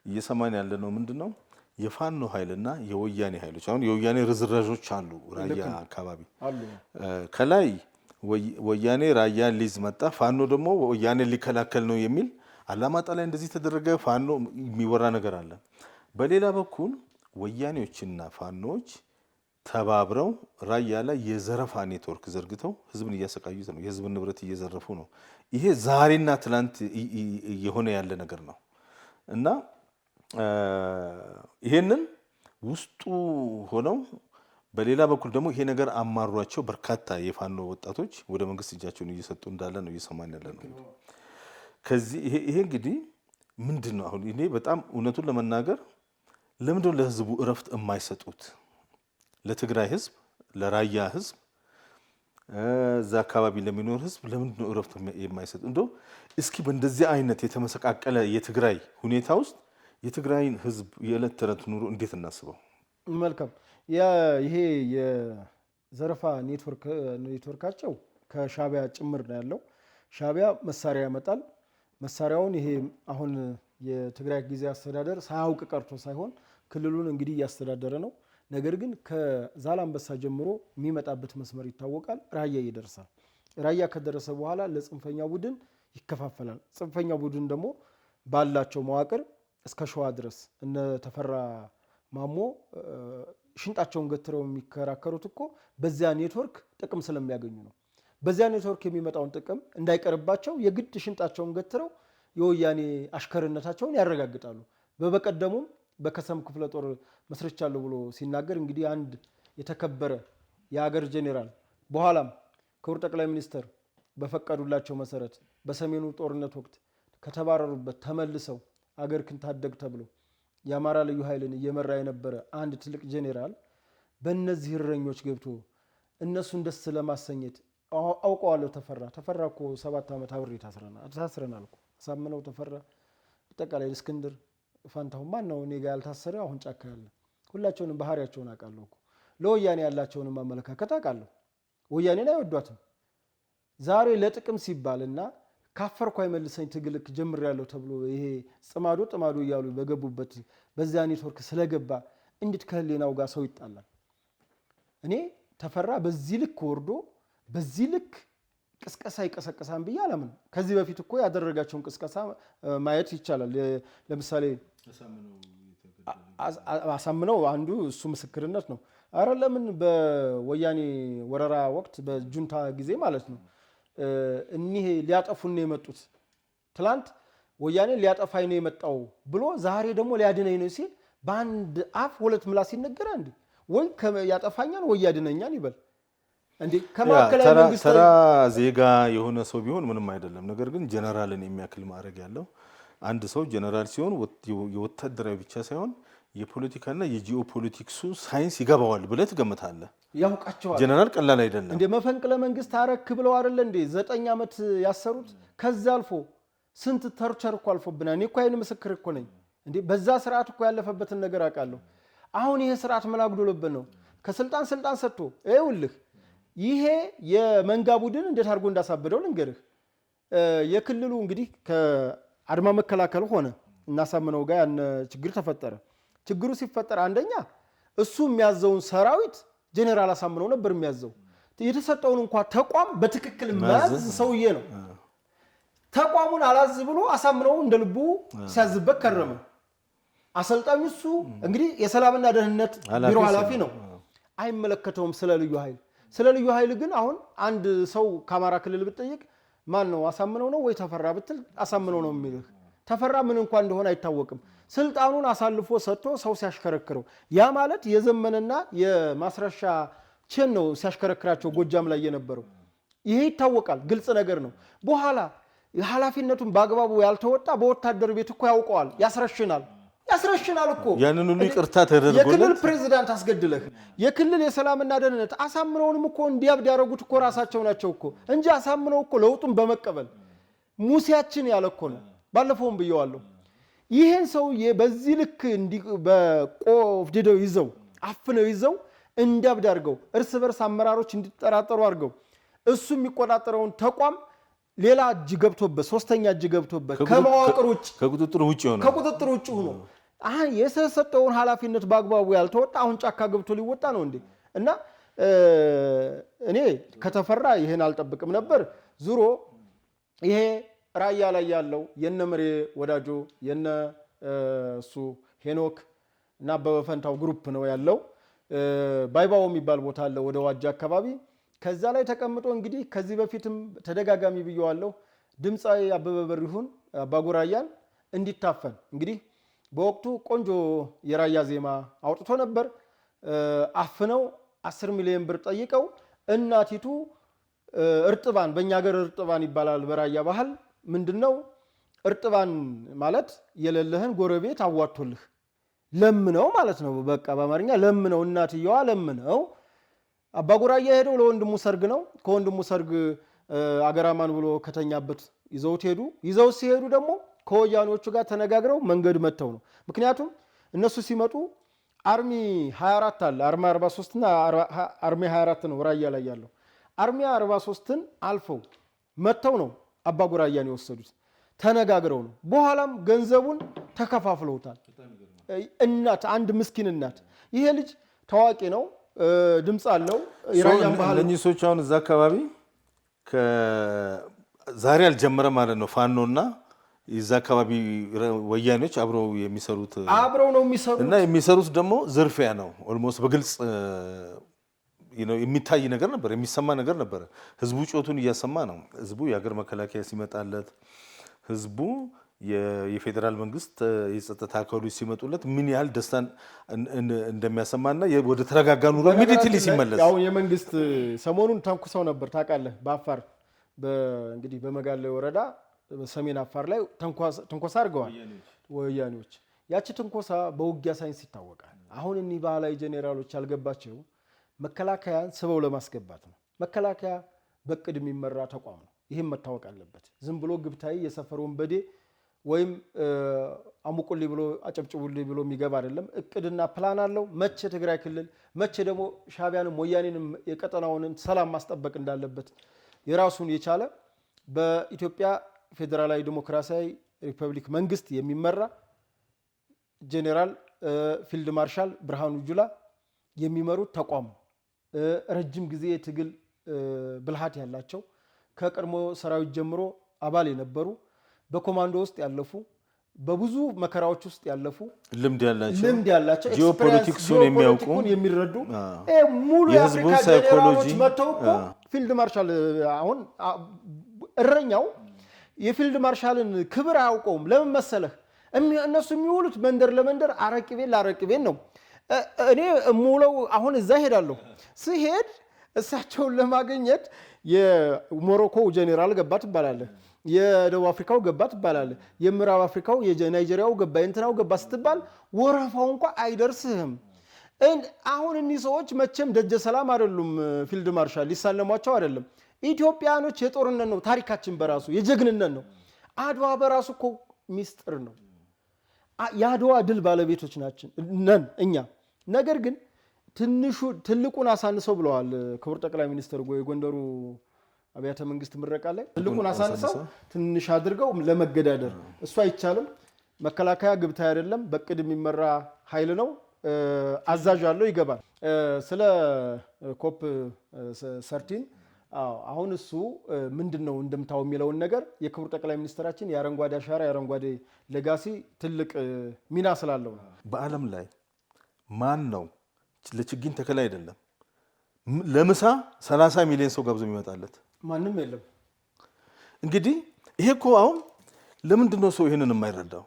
እየሰማን ያለ ነው ምንድነው የፋኖ ኃይልና የወያኔ ኃይሎች አሁን የወያኔ ርዝራዦች አሉ ራያ አካባቢ ከላይ ወያኔ ራያ ሊዝ መጣ ፋኖ ደግሞ ወያኔ ሊከላከል ነው የሚል አላማጣ ላይ እንደዚህ ተደረገ ፋኖ የሚወራ ነገር አለ። በሌላ በኩል ወያኔዎችና ፋኖች ተባብረው ራያ ላይ የዘረፋ ኔትወርክ ዘርግተው ህዝብን እያሰቃዩት ነው። የህዝብን ንብረት እየዘረፉ ነው። ይሄ ዛሬና ትላንት የሆነ ያለ ነገር ነው እና ይሄንን ውስጡ ሆነው በሌላ በኩል ደግሞ ይሄ ነገር አማሯቸው በርካታ የፋኖ ወጣቶች ወደ መንግስት እጃቸውን እየሰጡ እንዳለ ነው እየሰማን ያለ ነው። ከዚህ ይሄ እንግዲህ ምንድነው አሁን እኔ በጣም እውነቱን ለመናገር ለምንድነው ለህዝቡ እረፍት የማይሰጡት? ለትግራይ ህዝብ፣ ለራያ ህዝብ፣ እዛ አካባቢ ለሚኖር ህዝብ ለምንድነው እረፍት የማይሰጡ? እንደው እስኪ በእንደዚህ አይነት የተመሰቃቀለ የትግራይ ሁኔታ ውስጥ የትግራይን ህዝብ የዕለት ተዕለት ኑሮ እንዴት እናስበው? መልካም ይሄ የዘረፋ ኔትወርካቸው ከሻቢያ ጭምር ነው ያለው። ሻቢያ መሳሪያ ያመጣል። መሳሪያውን ይሄ አሁን የትግራይ ጊዜያዊ አስተዳደር ሳያውቅ ቀርቶ ሳይሆን ክልሉን እንግዲህ እያስተዳደረ ነው። ነገር ግን ከዛላምበሳ ጀምሮ የሚመጣበት መስመር ይታወቃል። ራያ ይደርሳል። ራያ ከደረሰ በኋላ ለጽንፈኛ ቡድን ይከፋፈላል። ጽንፈኛ ቡድን ደግሞ ባላቸው መዋቅር እስከ ሸዋ ድረስ እነ ተፈራ ማሞ ሽንጣቸውን ገትረው የሚከራከሩት እኮ በዚያ ኔትወርክ ጥቅም ስለሚያገኙ ነው። በዚያ ኔትወርክ የሚመጣውን ጥቅም እንዳይቀርባቸው የግድ ሽንጣቸውን ገትረው የወያኔ አሽከርነታቸውን ያረጋግጣሉ። በበቀደሙም በከሰም ክፍለ ጦር መስርቻለሁ ብሎ ሲናገር እንግዲህ አንድ የተከበረ የሀገር ጄኔራል በኋላም ክቡር ጠቅላይ ሚኒስትር በፈቀዱላቸው መሰረት በሰሜኑ ጦርነት ወቅት ከተባረሩበት ተመልሰው አገር ክንታደግ ተብሎ የአማራ ልዩ ኃይልን እየመራ የነበረ አንድ ትልቅ ጄኔራል በእነዚህ እረኞች ገብቶ እነሱን ደስ ለማሰኘት አውቀዋለሁ። ተፈራ እኮ 7 ዓመት አብሬ ታስረናል እኮ አሳምነው ተፈራ፣ አጠቃላይ እስክንድር ፋንታሁን ማን ነው እኔ ጋር ያልታሰረ አሁን ጫካ ያለ ሁላቸውንም ባህሪያቸውን አውቃለሁ እኮ። ለወያኔ ያላቸውንም አመለካከት አውቃለሁ። ወያኔን አይወዷትም። ዛሬ ለጥቅም ሲባልና ካፈርኩ አይመልሰኝ ትግልክ ጀምሬያለሁ ተብሎ ይሄ ጥማዶ እያሉ በገቡበት በዚያ ኔትወርክ ስለገባ እንዴት ከህሊናው ጋር ሰው ይጣላል? እኔ ተፈራ በዚህ ልክ ወርዶ በዚህ ልክ ቅስቀሳ ይቀሰቀሳን ብዬ አላምን። ከዚህ በፊት እኮ ያደረጋቸውን ቅስቀሳ ማየት ይቻላል። ለምሳሌ አሳምነው አንዱ እሱ ምስክርነት ነው። አረ ለምን በወያኔ ወረራ ወቅት በጁንታ ጊዜ ማለት ነው እኒህ ሊያጠፉን ነው የመጡት፣ ትላንት ወያኔ ሊያጠፋኝ ነው የመጣው ብሎ ዛሬ ደግሞ ሊያድነኝ ነው ሲል በአንድ አፍ ሁለት ምላስ ይነገራል እንዴ? ወይ ያጠፋኛል ወይ ያድነኛል ይበል እንዴ? ከማከላዊ መንግስት ተራ ዜጋ የሆነ ሰው ቢሆን ምንም አይደለም። ነገር ግን ጀነራልን የሚያክል ማዕረግ ያለው አንድ ሰው ጀነራል ሲሆን የወታደራዊ ብቻ ሳይሆን የፖለቲካና የጂኦፖለቲክሱ ሳይንስ ይገባዋል ብለህ ትገምታለህ? ያውቃቸዋል። ጀነራል ቀላል አይደለም እንዴ። መፈንቅለ መንግስት አረክ ብለው አይደለ እንዴ 9 ዓመት ያሰሩት? ከዛ አልፎ ስንት ተርቸር እኮ አልፎብናል። እኔ እኮ አይን ምስክር እኮ ነኝ እንዴ። በዛ ስርዓት እኮ ያለፈበትን ነገር አውቃለሁ። አሁን ይሄ ስርዓት ምን አጉደሎብን ነው ከስልጣን ሰጥቶ ይኸውልህ። ይሄ የመንጋ ቡድን እንዴት አድርጎ እንዳሳበደው ልንገርህ። የክልሉ እንግዲህ ከአድማ መከላከል ሆነ እናሳምነው ጋር ያን ችግር ተፈጠረ። ችግሩ ሲፈጠር አንደኛ እሱ የሚያዘውን ሰራዊት ጄኔራል አሳምነው ነበር የሚያዘው። የተሰጠውን እንኳን ተቋም በትክክል ማዝ ሰውዬ ነው። ተቋሙን አላዝ ብሎ አሳምነው እንደልቡ ሲያዝበት ከረመ። አሰልጣኙ እሱ እንግዲህ የሰላምና ደህንነት ቢሮ ኃላፊ ነው፣ አይመለከተውም ስለ ልዩ ኃይል ግን አሁን አንድ ሰው ከአማራ ክልል ብትጠይቅ ማን ነው አሳምነው ነው ወይ ተፈራ ብትል አሳምነው ነው የሚልህ። ተፈራ ምን እንኳን እንደሆነ አይታወቅም። ስልጣኑን አሳልፎ ሰጥቶ ሰው ሲያሽከረክረው ያ ማለት የዘመነና የማስረሻ ቼን ነው ሲያሽከረክራቸው ጎጃም ላይ የነበረው። ይሄ ይታወቃል፣ ግልጽ ነገር ነው። በኋላ ኃላፊነቱን በአግባቡ ያልተወጣ በወታደር ቤት እኮ ያውቀዋል፣ ያስረሽናል እኮ ያንን ሁሉ ይቅርታ ተደርጎለት የክልል ፕሬዝዳንት አስገድለህ የክልል የሰላምና ደህንነት አሳምነውንም እኮ እንዲያብድ ያደረጉት እኮ ራሳቸው ናቸው እኮ እንጂ አሳምነው እኮ ለውጡን በመቀበል ሙሴያችን ያለ እኮ ነው። ባለፈውም ብየዋለሁ። ይሄን ሰውዬ በዚህ ልክ በቆፍድደው ይዘው አፍነው ይዘው እንዲያብድ አድርገው እርስ በርስ አመራሮች እንዲጠራጠሩ አድርገው እሱ የሚቆጣጠረውን ተቋም ሌላ እጅ ገብቶበት ሶስተኛ እጅ ገብቶበት ከመዋቅር ውጭ ከቁጥጥር ውጭ ሆኖ የሰጠውን ኃላፊነት በአግባቡ ያልተወጣ አሁን ጫካ ገብቶ ሊወጣ ነው እንዴ? እና እኔ ከተፈራ ይሄን አልጠብቅም ነበር። ዙሮ ይሄ ራያ ላይ ያለው የነምሬ ወዳጆ የነ እሱ ሄኖክ እና በፈንታው ግሩፕ ነው ያለው። ባይባው የሚባል ቦታ አለ ወደ ዋጃ አካባቢ። ከዛ ላይ ተቀምጦ እንግዲህ ከዚህ በፊትም ተደጋጋሚ ብየዋለሁ፣ ድምፃዊ አበበ በሪሁን አባጉራያን እንዲታፈን እንግዲህ በወቅቱ ቆንጆ የራያ ዜማ አውጥቶ ነበር። አፍነው 10 ሚሊዮን ብር ጠይቀው እናቲቱ እርጥባን፣ በእኛ ሀገር እርጥባን ይባላል በራያ ባህል ምንድነው? እርጥባን ማለት የሌለህን ጎረቤት አዋቶልህ ለምነው ማለት ነው። በቃ በአማርኛ ለምነው፣ እናትየዋ ለምነው። አባጉራያ ሄደው ለወንድሙ ሰርግ ነው። ከወንድሙ ሰርግ አገራማን ብሎ ከተኛበት ይዘውት ሄዱ። ይዘው ሲሄዱ ደግሞ ከወያኔዎቹ ጋር ተነጋግረው መንገድ መተው ነው። ምክንያቱም እነሱ ሲመጡ አርሚ 24 አለ፣ አርሚ 43 እና አርሚ 24 ነው ራያ ላይ ያለው። አርሚ 43ን አልፈው መተው ነው አባጉራያን የወሰዱት። ተነጋግረው ነው። በኋላም ገንዘቡን ተከፋፍለውታል። እናት፣ አንድ ምስኪን እናት። ይሄ ልጅ ታዋቂ ነው፣ ድምፅ አለው። የራያን ባህል እነኚህ ሰዎች አሁን እዛ አካባቢ ዛሬ አልጀመረ ማለት ነው። ፋኖና የዛ አካባቢ ወያኔዎች አብረው ነው የሚሰሩት እና የሚሰሩት ደግሞ ዝርፊያ ነው። ኦልሞስት በግልጽ የሚታይ ነገር ነበር፣ የሚሰማ ነገር ነበር። ህዝቡ ጮቱን እያሰማ ነው። ህዝቡ የሀገር መከላከያ ሲመጣለት፣ ህዝቡ የፌዴራል መንግስት የጸጥታ አካሎች ሲመጡለት ምን ያህል ደስታን እንደሚያሰማና ወደ ተረጋጋ ኑሮ ኢሚዲየትሊ ሲመለስ አሁን የመንግስት ሰሞኑን ተንኩሰው ነበር ታውቃለህ። በአፋር እንግዲህ በመጋሌ ወረዳ በሰሜን አፋር ላይ ትንኮሳ አድርገዋል ወያኔዎች። ያቺ ትንኮሳ በውጊያ ሳይንስ ይታወቃል። አሁን እኒህ ባህላዊ ጄኔራሎች ያልገባቸው መከላከያን ስበው ለማስገባት ነው። መከላከያ በቅድ የሚመራ ተቋም ነው። ይህም መታወቅ አለበት። ዝም ብሎ ግብታዊ የሰፈር ወንበዴ ወይም አሙቁልኝ ብሎ አጨብጭቡልኝ ብሎ የሚገባ አይደለም። እቅድና ፕላን አለው። መቼ ትግራይ ክልል መቼ ደግሞ ሻዕቢያንም ወያኔንም የቀጠናውን ሰላም ማስጠበቅ እንዳለበት የራሱን የቻለ በኢትዮጵያ ፌዴራላዊ ዲሞክራሲያዊ ሪፐብሊክ መንግስት የሚመራ ጄኔራል ፊልድ ማርሻል ብርሃኑ ጁላ የሚመሩት ተቋም ነው። ረጅም ጊዜ የትግል ብልሃት ያላቸው ከቀድሞ ሰራዊት ጀምሮ አባል የነበሩ በኮማንዶ ውስጥ ያለፉ በብዙ መከራዎች ውስጥ ያለፉ ልምድ ያላቸው ጂኦፖለቲክሱን የሚያውቁ የሚረዱ ሙሉ የአፍሪካ ጄኔራሎች መጥተው እኮ ፊልድ ማርሻል አሁን እረኛው የፊልድ ማርሻልን ክብር አያውቀውም። ለምን መሰለህ? እነሱ የሚውሉት መንደር ለመንደር አረቂ ቤት ለአረቂ ቤት ነው። እኔ የምውለው አሁን እዛ ሄዳለሁ። ስሄድ እሳቸውን ለማግኘት የሞሮኮ ጄኔራል ገባ ትባላለህ፣ የደቡብ አፍሪካው ገባ ትባላለህ፣ የምዕራብ አፍሪካው የናይጄሪያው ገባ፣ የእንትናው ገባ ስትባል ወረፋው እንኳ አይደርስህም። አሁን እኒህ ሰዎች መቼም ደጀ ሰላም አይደሉም። ፊልድ ማርሻል ሊሳለሟቸው አይደለም። ኢትዮጵያኖች የጦርነት ነው ታሪካችን፣ በራሱ የጀግንነት ነው። አድዋ በራሱ እኮ ሚስጥር ነው። የአድዋ ድል ባለቤቶች ነን እኛ። ነገር ግን ትልቁን አሳንሰው ብለዋል ክቡር ጠቅላይ ሚኒስትር የጎንደሩ አብያተ መንግስት ምረቃ ላይ ትልቁን አሳንሰው ትንሽ አድርገው ለመገዳደር እሱ አይቻልም። መከላከያ ግብታይ አይደለም፣ በቅድ የሚመራ ኃይል ነው። አዛዥ አለው፣ ይገባል። ስለ ኮፕ 13 አሁን እሱ ምንድነው እንደምታው የሚለውን ነገር የክቡር ጠቅላይ ሚኒስትራችን የአረንጓዴ አሻራ የአረንጓዴ ሌጋሲ ትልቅ ሚና ስላለው ነው። በዓለም ላይ ማን ነው ለችግኝ ተከላ አይደለም ለምሳ 30 ሚሊዮን ሰው ጋብዞ የሚመጣለት? ማንም የለም። እንግዲህ ይሄ እኮ አሁን ለምንድን ነው ሰው ይሄንን የማይረዳው?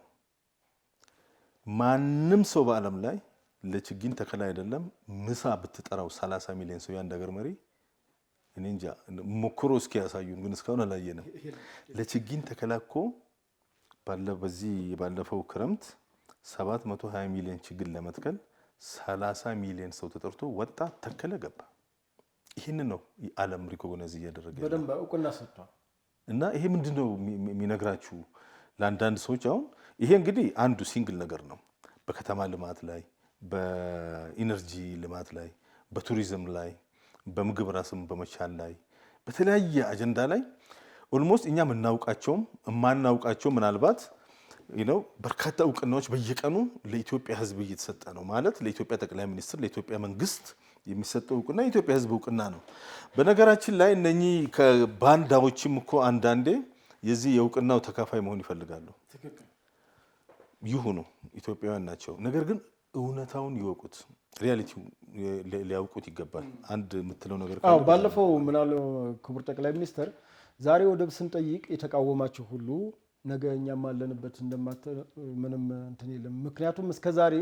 ማንም ሰው በዓለም ላይ ለችግኝ ተከላ አይደለም ምሳ ብትጠራው 30 ሚሊዮን ሰው ያንድ ሀገር መሪ እኔ እንጃ ሞክሮ እስኪ ያሳዩን፣ ግን እስካሁን አላየንም። ለችግኝ ተከላ እኮ ባለፈው ክረምት 720 ሚሊዮን ችግኝ ለመትከል 30 ሚሊዮን ሰው ተጠርቶ ወጣ፣ ተከለ፣ ገባ። ይህን ነው ዓለም ሪኮግናይዝ እያደረገ በደንብ እውቅና ሰጥቷል። እና ይሄ ምንድነው የሚነግራችሁ ለአንዳንድ ሰዎች? አሁን ይሄ እንግዲህ አንዱ ሲንግል ነገር ነው። በከተማ ልማት ላይ፣ በኢነርጂ ልማት ላይ፣ በቱሪዝም ላይ፣ በምግብ ራስን በመቻል ላይ፣ በተለያየ አጀንዳ ላይ ኦልሞስት እኛ የማናውቃቸው ምናልባት በርካታ እውቅናዎች በየቀኑ ለኢትዮጵያ ሕዝብ እየተሰጠ ነው ማለት ለኢትዮጵያ ጠቅላይ ሚኒስትር ለኢትዮጵያ መንግስት የሚሰጠው እውቅና የኢትዮጵያ ሕዝብ እውቅና ነው። በነገራችን ላይ እነኚህ ከባንዳዎችም እኮ አንዳንዴ የዚህ የእውቅናው ተካፋይ መሆን ይፈልጋሉ። ይሁኑ ኢትዮጵያውያን ናቸው። ነገር ግን እውነታውን ይወቁት፣ ሪያሊቲው ሊያውቁት ይገባል። አንድ የምትለው ነገር ባለፈው ምናለው ክቡር ጠቅላይ ሚኒስትር ዛሬ ወደብ ስንጠይቅ የተቃወማችሁ ሁሉ ነገ እኛም አለንበት ምንም እንትን የለም። ምክንያቱም እስከዛሬ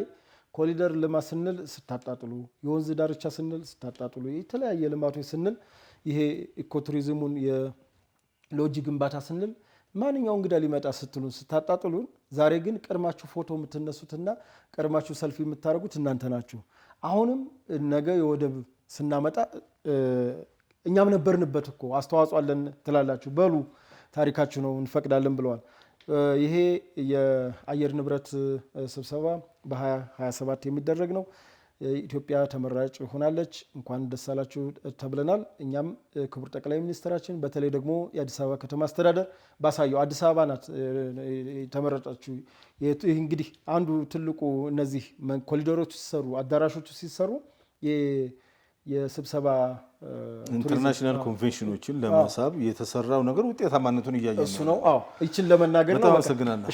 ኮሪደር ልማት ስንል ስታጣጥሉ፣ የወንዝ ዳርቻ ስንል ስታጣጥሉ፣ የተለያየ ልማቶች ስንል ይሄ ኢኮቱሪዝሙን የሎጂ ግንባታ ስንል ማንኛው እንግዳ ሊመጣ ስትሉን ስታጣጥሉን፣ ዛሬ ግን ቀድማችሁ ፎቶ የምትነሱትና ቀድማችሁ ሰልፊ የምታደርጉት እናንተ ናችሁ። አሁንም ነገ የወደብ ስናመጣ እኛም ነበርንበት እኮ አስተዋጽኦ አለን ትላላችሁ። በሉ ታሪካችሁ ነው እንፈቅዳለን ብለዋል። ይሄ የአየር ንብረት ስብሰባ በ2027 የሚደረግ ነው። ኢትዮጵያ ተመራጭ ሆናለች። እንኳን ደስ አላችሁ ተብለናል። እኛም ክቡር ጠቅላይ ሚኒስትራችን በተለይ ደግሞ የአዲስ አበባ ከተማ አስተዳደር ባሳየው አዲስ አበባ ናት ተመረጣችሁ። እንግዲህ አንዱ ትልቁ እነዚህ ኮሪደሮች ሲሰሩ አዳራሾቹ ሲሰሩ የስብሰባ ኢንተርናሽናል ኮንቬንሽኖችን ለመሳብ የተሰራው ነገር ውጤታማነቱን እያየን ነው። እሱ ነው። ይችን ለመናገር ነው። በጣም አመሰግናለሁ።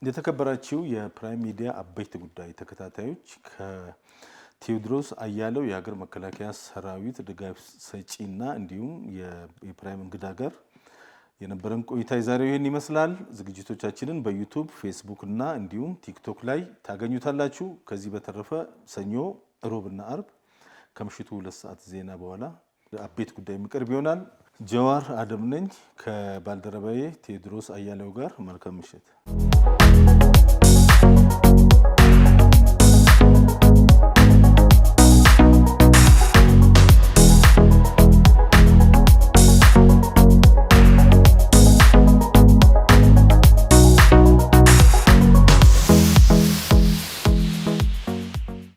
የተከበራችሁ የፕራይም ሚዲያ አበይት ጉዳይ ተከታታዮች ከቴዎድሮስ አያሌው የሀገር መከላከያ ሰራዊት ድጋፍ ሰጪና እንዲሁም የፕራይም እንግዳ ጋር የነበረን ቆይታ የዛሬው ይህን ይመስላል። ዝግጅቶቻችንን በዩቱብ ፌስቡክ እና እንዲሁም ቲክቶክ ላይ ታገኙታላችሁ። ከዚህ በተረፈ ሰኞ፣ ሮብና አርብ ከምሽቱ 2 ሰዓት ዜና በኋላ አበይት ጉዳይ የሚቀርብ ይሆናል። ጀዋር አደም ነኝ ከባልደረባዬ ቴዎድሮስ አያሌው ጋር መልካም ምሽት።